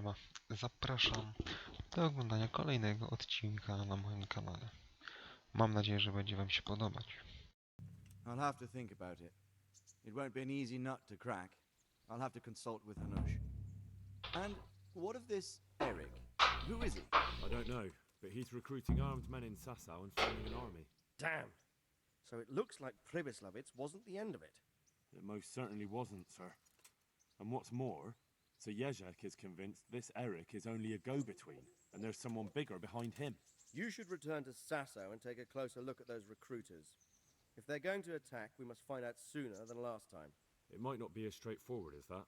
Siema, zapraszam do oglądania kolejnego odcinka na moim kanale. Mam nadzieję, że będzie wam się podobać. I'll have to think about it. It won't be an easy nut to crack. I'll have to consult with Hanush. And what of this Eric? Who is he? I don't know, but he's recruiting armed men in Sasau and forming an army. Damn. So it looks like Pribyslavitz wasn't the end of it. It most certainly wasn't, sir. And what's more, Sir Jezek is convinced this Eric is only a go-between, and there's someone bigger behind him. You should return to Sasau and take a closer look at those recruiters. If they're going to attack, we must find out sooner than last time. It might not be as straightforward as that.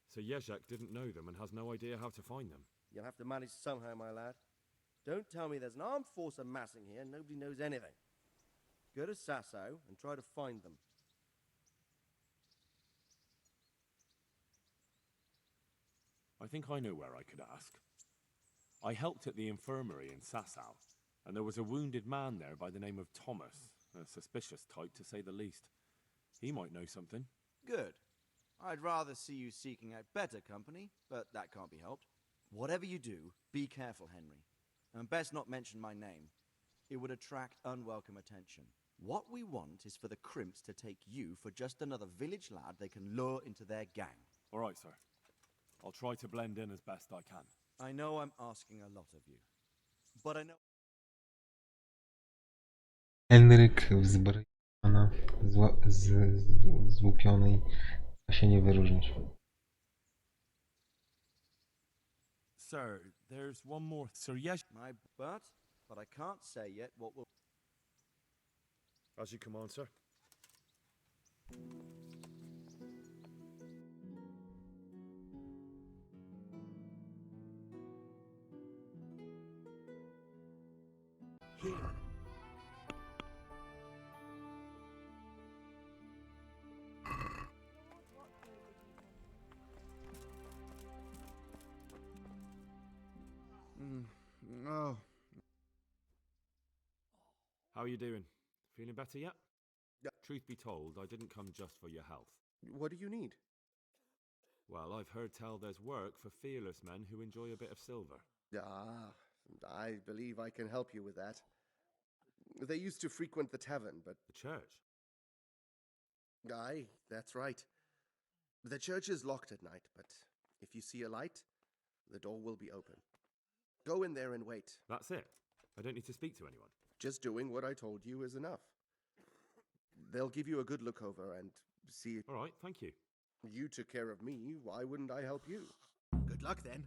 Sir Jezek didn't know them and has no idea how to find them. You'll have to manage somehow, my lad. Don't tell me there's an armed force amassing here and nobody knows anything. Go to Sasau and try to find them. I think I know where I could ask. I helped at the infirmary in Sasau, and there was a wounded man there by the name of Thomas, a suspicious type to say the least. He might know something. Good. I'd rather see you seeking out better company, but that can't be helped. Whatever you do, be careful, Henry. And best not mention my name. It would attract unwelcome attention. What we want is for the crimps to take you for just another village lad they can lure into their gang. All right, sir. I'll try to blend in as best I can. I know I'm asking a lot of you, but I know... Henryk w zbroi pana złupionej da się nie wyróżnić. Sir, there's one more. Sir Jezek. But I can't say yet what will... As you command, sir. Here. Oh. How are you doing? Feeling better yet? Yeah. Truth be told, I didn't come just for your health. What do you need? Well, I've heard tell there's work for fearless men who enjoy a bit of silver. Ah, I believe I can help you with that. They used to frequent the tavern, but... The church? Aye, that's right. The church is locked at night, but if you see a light, the door will be open. Go in there and wait. That's it? I don't need to speak to anyone? Just doing what I told you is enough. They'll give you a good look over and see if All right, thank you. you took care of me. Why wouldn't I help you? Good luck then.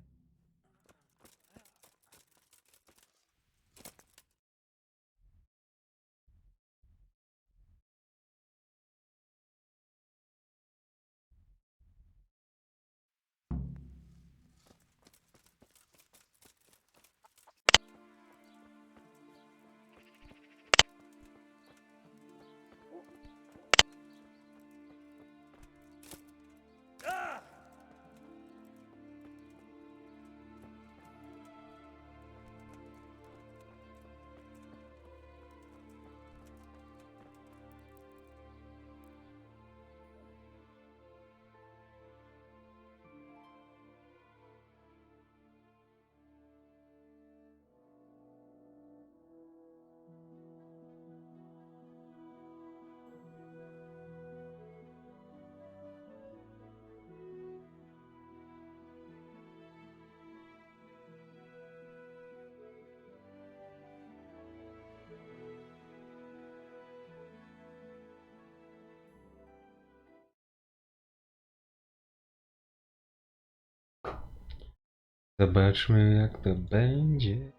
Zobaczmy, jak to będzie.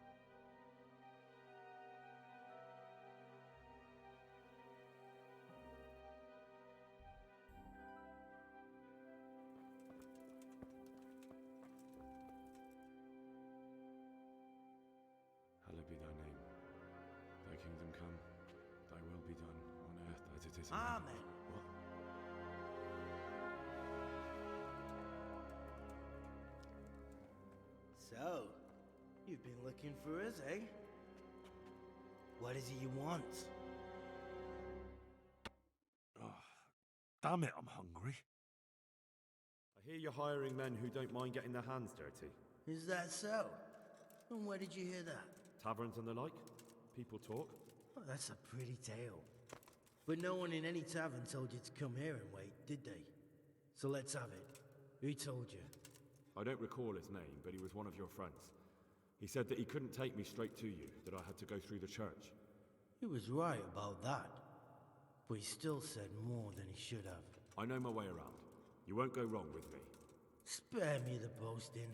Hallowed be thy name. Thy kingdom come. Thy will be done on earth as it is in Amen. heaven. What? So, you've been looking for us, eh? What is it you want? Oh, damn it, I'm hungry. I hear you're hiring men who don't mind getting their hands dirty. Is that so? And where did you hear that? Taverns and the like. People talk. Oh, that's a pretty tale. But no one in any tavern told you to come here and wait, did they? So let's have it. Who told you? I don't recall his name, but he was one of your friends. He said that he couldn't take me straight to you, that I had to go through the church. He was right about that. But he still said more than he should have. I know my way around. You won't go wrong with me. Spare me the boasting.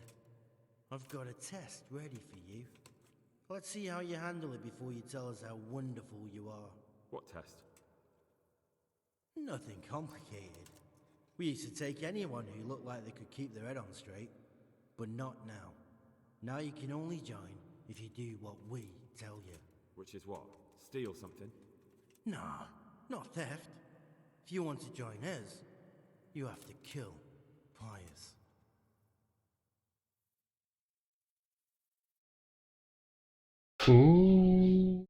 I've got a test ready for you. Let's see how you handle it before you tell us how wonderful you are. What test? Nothing complicated. We used to take anyone who looked like they could keep their head on straight. But not now. Now you can only join if you do what we tell you. Which is what? Steal something? Nah, not theft. If you want to join us, you have to kill Pius. Ooh.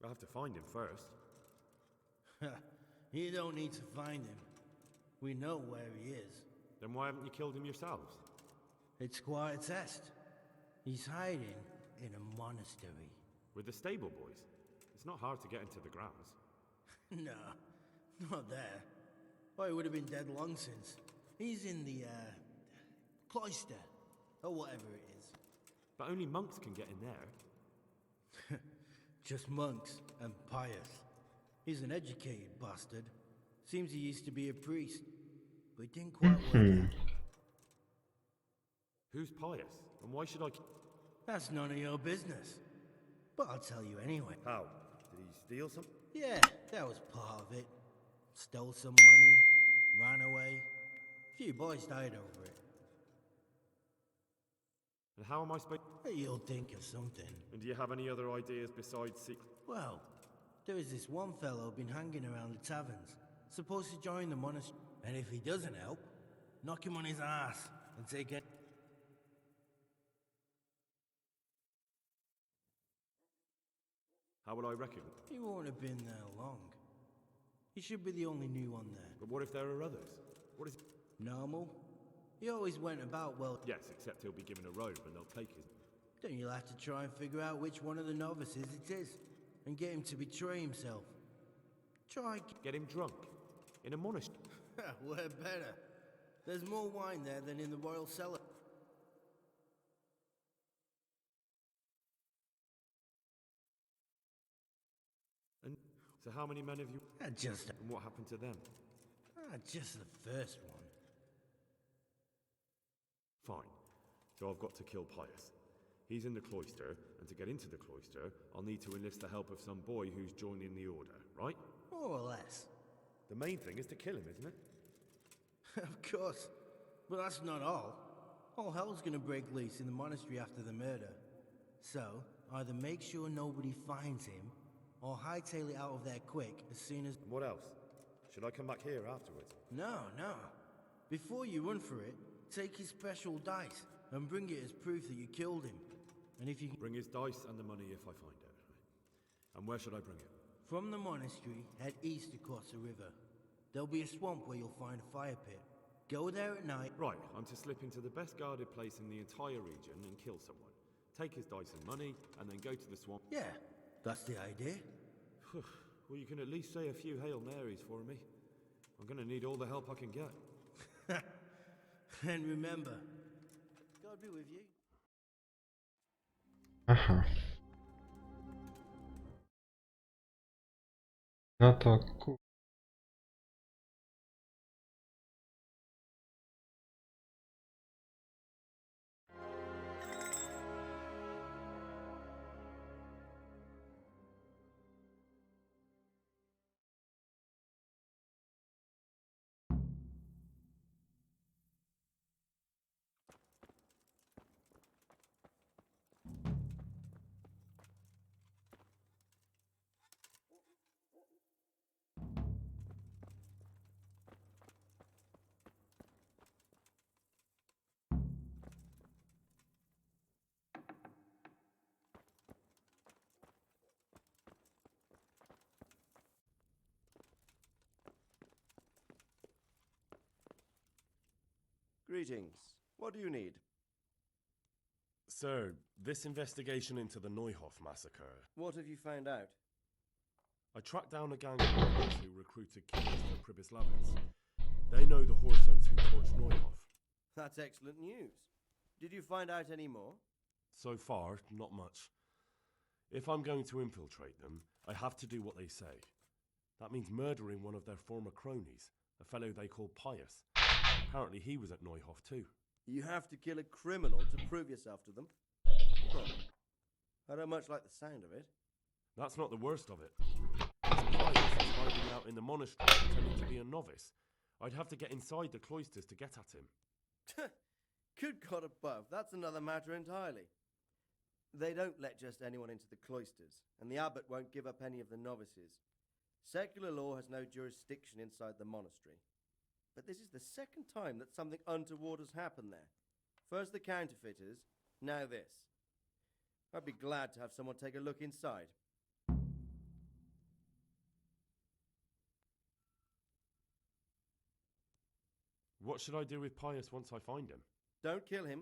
I'll have to find him first. You don't need to find him. We know where he is. Then why haven't you killed him yourselves? It's quite a test. He's hiding in a monastery. With the stable boys? It's not hard to get into the grounds. No, not there. Oh, he would have been dead long since. He's in the, cloister, or whatever it is. But only monks can get in there. Just monks and Pius. He's an educated bastard. Seems he used to be a priest, but it didn't quite work out. Who's Pius? And why should I... That's none of your business. But I'll tell you anyway. How? Did he steal something? Yeah, that was part of it. Stole some money, ran away. A few boys died over it. And how am I supposed... You'll think of something. And do you have any other ideas besides Well, there is this one fellow been hanging around the taverns, supposed to join the monastery. And if he doesn't help, knock him on his ass and take it. How will I reckon? He won't have been there long. He should be the only new one there. But what if there are others? What is... Normal? He always went about well. Yes, except he'll be given a robe and they'll take his... Then you'll have to try and figure out which one of the novices it is, and get him to betray himself. Try... Get him drunk. In a monastery. We're better. There's more wine there than in the royal cellar. And so how many men have you... Just And what happened to them? just the first one. Fine. So I've got to kill Pius. He's in the cloister, and to get into the cloister, I'll need to enlist the help of some boy who's joining the order, right? More or less. The main thing is to kill him, isn't it? Of course. But that's not all. All hell's gonna break loose in the monastery after the murder. So, either make sure nobody finds him, or hightail it out of there quick as soon as... And what else? Should I come back here afterwards? No. Before you run for it, take his special dice and bring it as proof that you killed him. And if you can... Bring his dice and the money if I find it. And where should I bring it? From the monastery, head east across the river. There'll be a swamp where you'll find a fire pit. Go there at night. Right, I'm to slip into the best guarded place in the entire region and kill someone. Take his dice and money, and then go to the swamp. Yeah, that's the idea. Well, you can at least say a few Hail Marys for me. I'm gonna need all the help I can get. And remember, God be with you. Aha. No to Greetings. What do you need? Sir, this investigation into the Neuhof massacre. What have you found out? I tracked down a gang of rebels who recruited killers for Pribyslavitz. They know the whoresons who torched Neuhof. That's excellent news. Did you find out any more? So far, not much. If I'm going to infiltrate them, I have to do what they say. That means murdering one of their former cronies, a fellow they call Pius. Apparently he was at Neuhof too. You have to kill a criminal to prove yourself to them? Huh. I don't much like the sound of it. That's not the worst of it. This Pius is hiding out in the monastery pretending to be a novice. I'd have to get inside the cloisters to get at him. Good God above, that's another matter entirely. They don't let just anyone into the cloisters, and the abbot won't give up any of the novices. Secular law has no jurisdiction inside the monastery. But this is the second time that something untoward has happened there. First the counterfeiters, now this. I'd be glad to have someone take a look inside. What should I do with Pius once I find him? Don't kill him.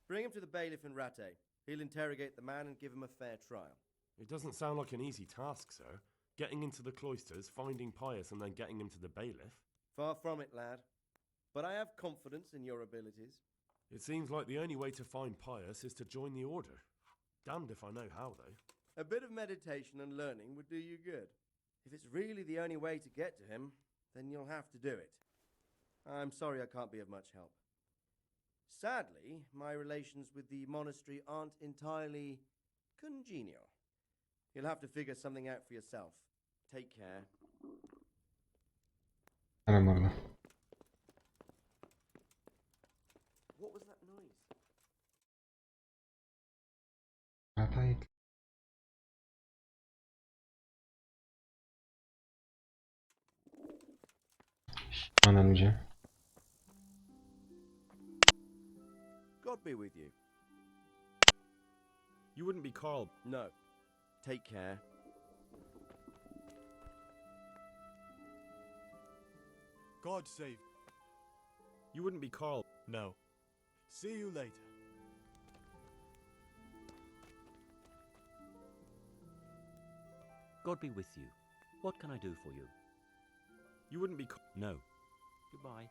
Bring him to the bailiff in Ratte. He'll interrogate the man and give him a fair trial. It doesn't sound like an easy task, sir. Getting into the cloisters, finding Pius, and then getting him to the bailiff. Far from it, lad. But I have confidence in your abilities. It seems like the only way to find Pius is to join the order. Damned if I know how, though. A bit of meditation and learning would do you good. If it's really the only way to get to him, then you'll have to do it. I'm sorry I can't be of much help. Sadly, my relations with the monastery aren't entirely congenial. You'll have to figure something out for yourself. Take care. Ale mordo. What was that noise? Lataj. Siemano ludzie. God be with you. You wouldn't be Carl. No. Take care. God save. You wouldn't be Carl. No. See you later. God be with you. What can I do for you? You wouldn't be. No. Goodbye.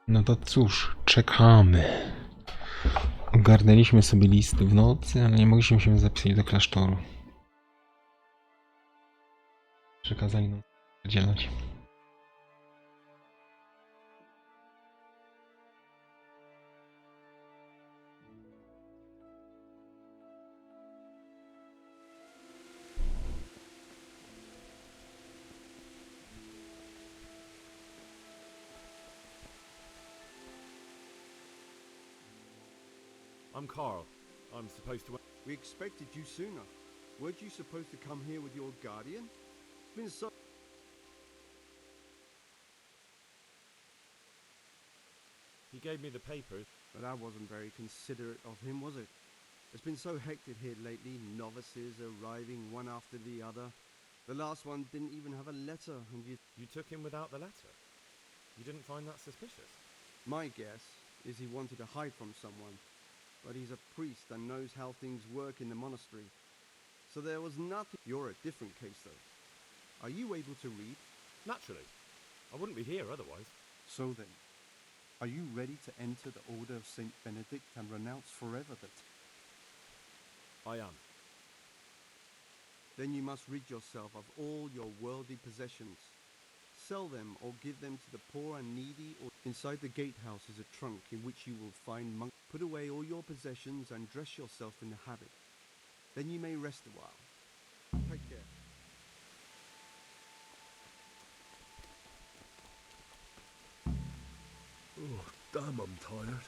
No to cóż, czekamy. Ogarnęliśmy sobie listy w nocy, ale nie mogliśmy się zapisać do klasztoru. Przekazali nam dzielać. I'm Carl. I'm supposed to. We expected you sooner. Weren't you supposed to come here with your guardian? It's been so... He gave me the papers. But that wasn't very considerate of him, was it? It's been so hectic here lately, novices arriving one after the other. The last one didn't even have a letter, and You took him without the letter. You didn't find that suspicious? My guess is he wanted to hide from someone. But he's a priest and knows how things work in the monastery. So there was nothing... You're a different case, though. Are you able to read? Naturally. I wouldn't be here otherwise. So then, are you ready to enter the Order of Saint Benedict and renounce forever that... I am. Then you must rid yourself of all your worldly possessions. Sell them or give them to the poor and needy, or inside the gatehouse is a trunk in which you will find monk. Put away all your possessions and dress yourself in the habit. Then you may rest a while. Take care. Oh, damn, I'm tired.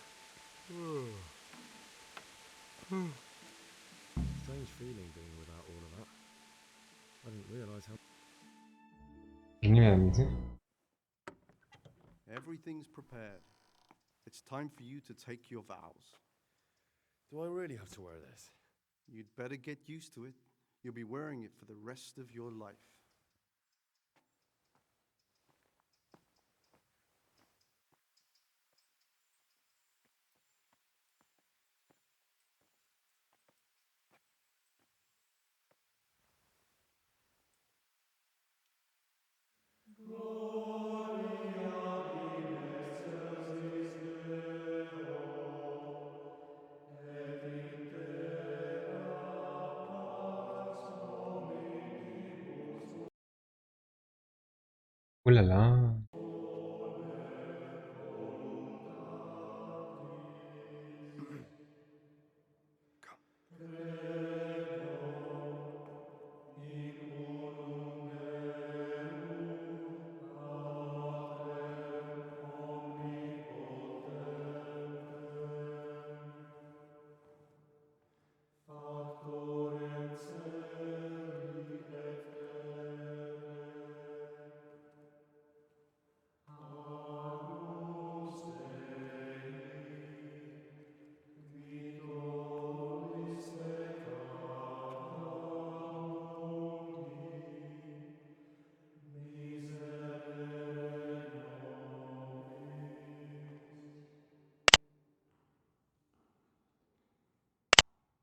Strange feeling being without all of that. I didn't realise how... Nie miałem nic. Everything's prepared. It's time for you to take your vows. Do I really have to wear this? You'd better get used to it. You'll be wearing it for the rest of your life. Ulala.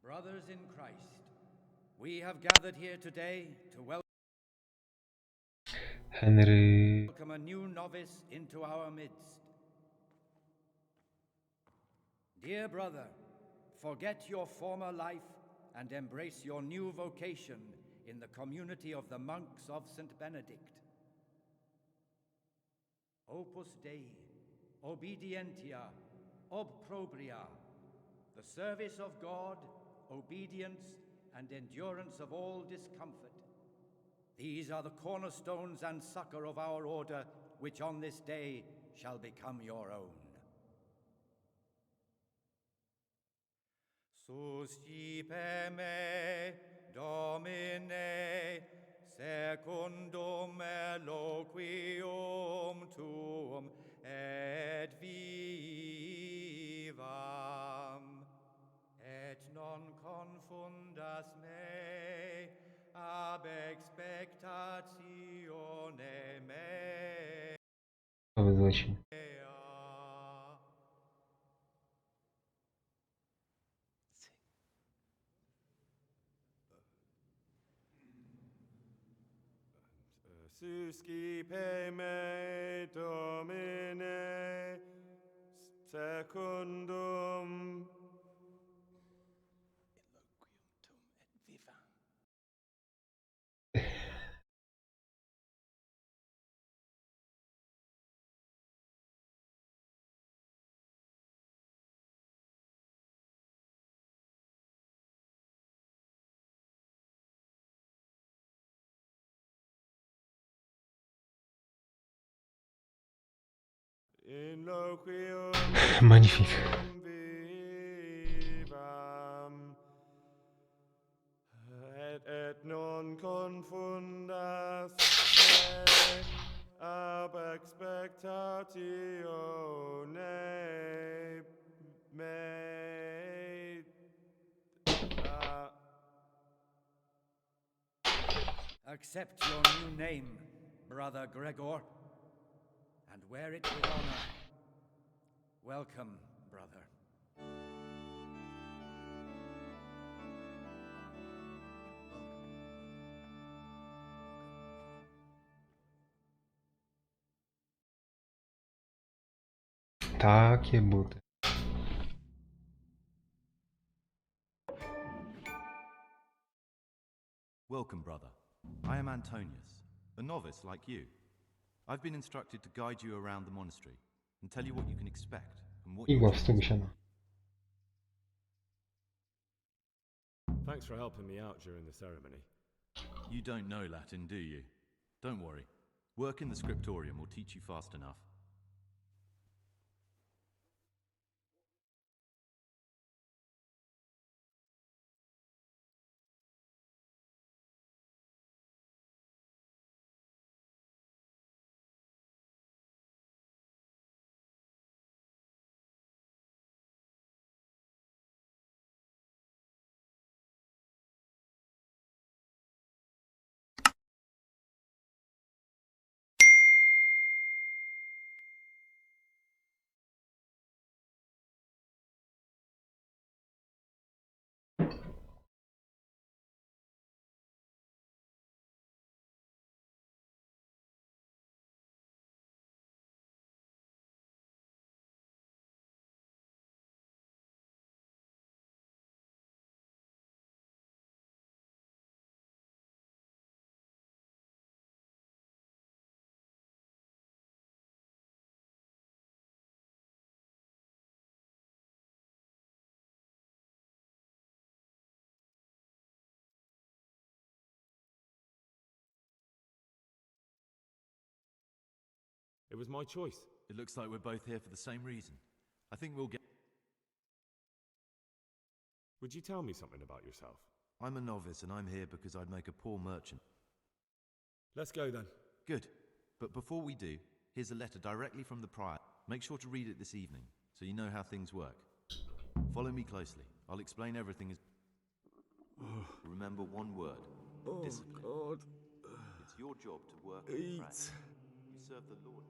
Brothers in Christ, we have gathered here today to Henry. welcome a new novice into our midst. Dear brother, forget your former life and embrace your new vocation in the community of the monks of St. Benedict. Opus Dei, obedientia, obprobria, the service of God, obedience, and endurance of all discomfort. These are the cornerstones and succor of our order, which on this day shall become your own. Suscipe me, Domine, secundum eloquium tuum, et vivam. Et non confundas me ab expectatione mea. Wyzwać. Suscipe me, Domine, secundum... In loquium Magnifique. vivam, et non confundas me ab expectatione me. Accept your new name, Brother Gregor, and wear it with honor. Welcome, brother. Takie buty. Welcome, brother. I am Antonius, a novice like you. I've been instructed to guide you around the monastery and tell you what you can expect and what Igła you're w stół siana. Thanks for helping me out during the ceremony. You don't know Latin, do you? Don't worry. Work in the scriptorium will teach you fast enough. It was my choice. It looks like we're both here for the same reason. I think we'll get... Would you tell me something about yourself? I'm a novice and I'm here because I'd make a poor merchant. Let's go then. Good. But before we do, here's a letter directly from the prior. Make sure to read it this evening, so you know how things work. Follow me closely. I'll explain everything as... Remember one word. Discipline. God. It's your job to work and pray. You serve the Lord.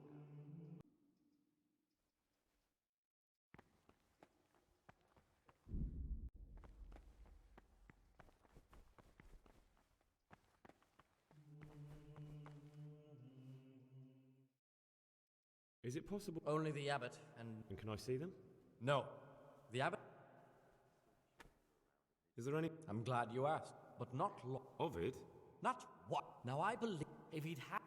Is it possible? Only the abbot and... And can I see them? No. The abbot? Is there any... I'm glad you asked, but not Ovid? Not what? Now I believe if he'd had...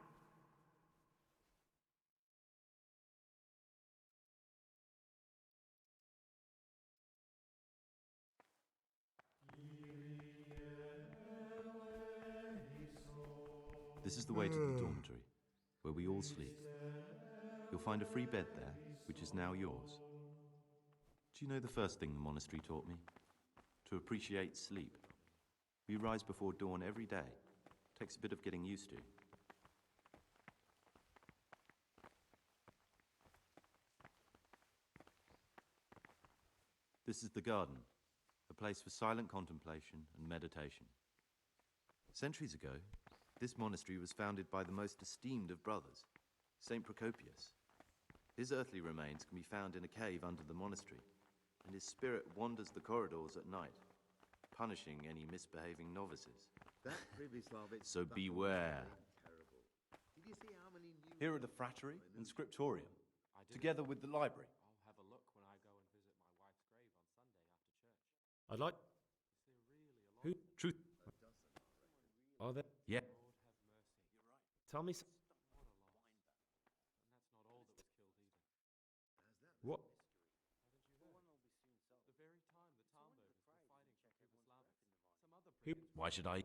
This is the way to the dormitory, where we all sleep. You'll find a free bed there, which is now yours. Do you know the first thing the monastery taught me? To appreciate sleep. We rise before dawn every day. Takes a bit of getting used to. This is the garden, a place for silent contemplation and meditation. Centuries ago, this monastery was founded by the most esteemed of brothers, Saint Procopius. His earthly remains can be found in a cave under the monastery, and his spirit wanders the corridors at night, punishing any misbehaving novices. So beware. Here are the frattery and scriptorium, together with the library. I'll have a look when I go and visit my wife's grave on Sunday after church. I'd like... Who? Truth. Are there... Yeah. Tell me... What? Who? Why should I?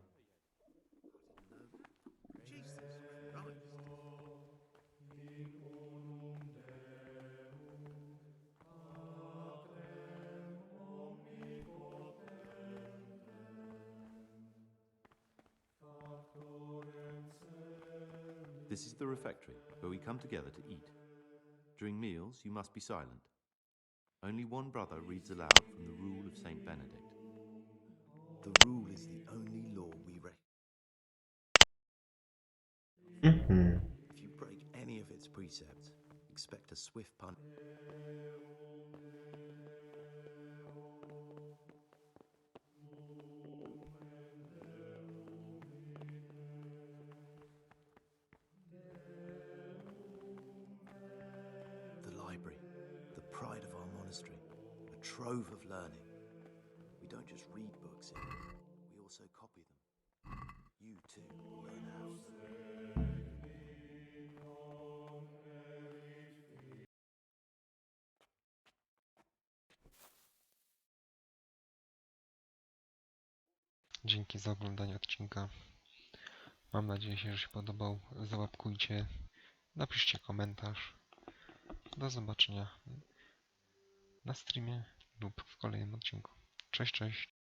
This is the refectory, where we come together to eat. During meals, you must be silent. Only one brother reads aloud from the rule of Saint Benedict. The rule is the only law we recognize. If you break any of its precepts, expect a swift punishment. The library, the pride of our monastery, a trove of learning. We don't just read books here, we also copy them. You too will learn how. Dzięki za oglądanie odcinka. Mam nadzieję, że się podobał. Załapkujcie, napiszcie komentarz. Do zobaczenia na streamie lub w kolejnym odcinku. Cześć, cześć.